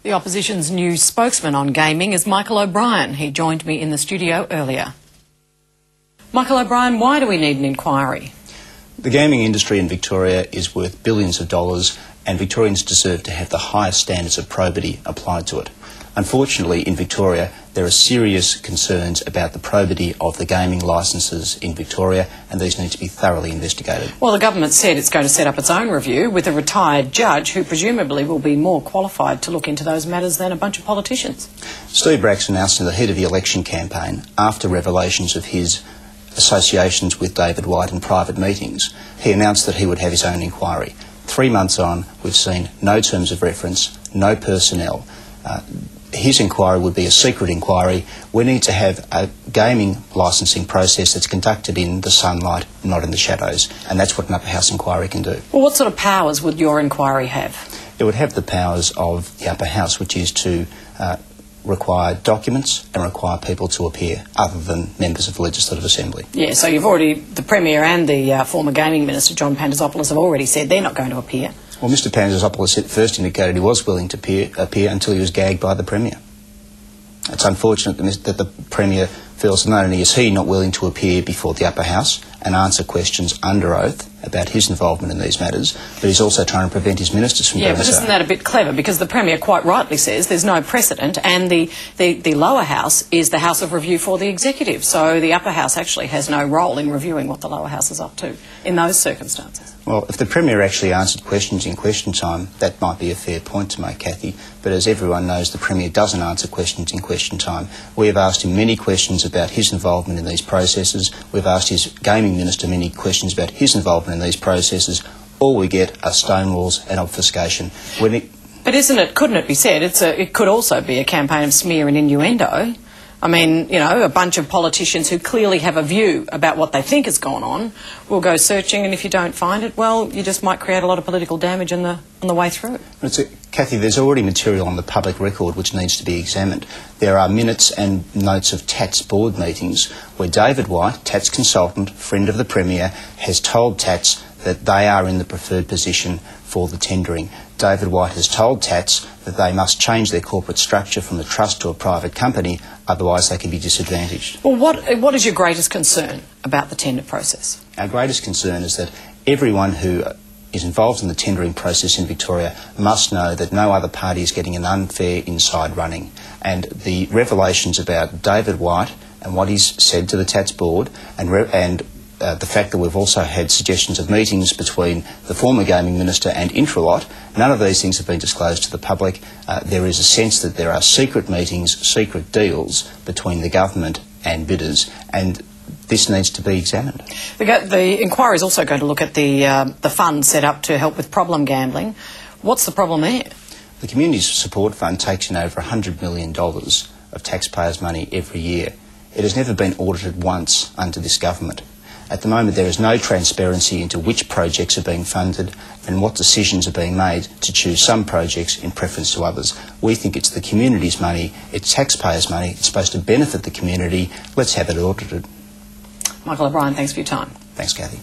The opposition's new spokesman on gaming is Michael O'Brien. He joined me in the studio earlier. Michael O'Brien, why do we need an inquiry? The gaming industry in Victoria is worth billions of dollars, and Victorians deserve to have the highest standards of probity applied to it. Unfortunately, in Victoria, there are serious concerns about the probity of the gaming licences in Victoria, and these need to be thoroughly investigated. Well, the government said it's going to set up its own review with a retired judge who presumably will be more qualified to look into those matters than a bunch of politicians. Steve Bracks announced in the heat of the election campaign, after revelations of his associations with David White in private meetings, he announced that he would have his own inquiry. 3 months on, we've seen no terms of reference, no personnel. His inquiry would be a secret inquiry. We need to have a gaming licensing process that's conducted in the sunlight, not in the shadows, and that's what an upper house inquiry can do. Well, what sort of powers would your inquiry have? It would have the powers of the upper house, which is to require documents and require people to appear other than members of the Legislative Assembly. Yeah, so you've already, the Premier and the former Gaming Minister, John Pandazopoulos, have already said they're not going to appear. Well, Mr Pandazopoulos first indicated he was willing to appear until he was gagged by the Premier. It's unfortunate that the Premier feels that not only is he not willing to appear before the upper house and answer questions under oath about his involvement in these matters, but he's also trying to prevent his ministers from doing so. Yeah, but isn't that a bit clever? Because the Premier quite rightly says there's no precedent, and the lower house is the house of review for the executive. So the upper house actually has no role in reviewing what the lower house is up to in those circumstances. Well, if the Premier actually answered questions in question time, that might be a fair point to make, Cathy. But as everyone knows, the Premier doesn't answer questions in question time. We have asked him many questions about his involvement in these processes. We've asked his Gaming Minister many questions about his involvement in these processes. All we get are stonewalls and obfuscation. But couldn't it be said, it could also be a campaign of smear and innuendo? I mean, you know, a bunch of politicians who clearly have a view about what they think has gone on will go searching, and if you don't find it, well, you just might create a lot of political damage on the way through. Cathy, there's already material on the public record which needs to be examined. There are minutes and notes of TAT's board meetings where David White, TAT's consultant, friend of the Premier, has told TATS that they are in the preferred position for the tendering. David White has told TATS that they must change their corporate structure from a trust to a private company, otherwise they can be disadvantaged. Well, what is your greatest concern about the tender process? Our greatest concern is that everyone who is involved in the tendering process in Victoria must know that no other party is getting an unfair inside running. And the revelations about David White and what he's said to the TATS board and the fact that we've also had suggestions of meetings between the former Gaming Minister and Intralot, none of these things have been disclosed to the public. There is a sense that there are secret meetings, secret deals between the government and bidders, and this needs to be examined. The inquiry is also going to look at the fund set up to help with problem gambling. What's the problem there? The Community Support Fund takes in over $100 million of taxpayers' money every year. It has never been audited once under this government. At the moment, there is no transparency into which projects are being funded and what decisions are being made to choose some projects in preference to others. We think it's the community's money, it's taxpayers' money, it's supposed to benefit the community. Let's have it audited. Michael O'Brien, thanks for your time. Thanks, Cathy.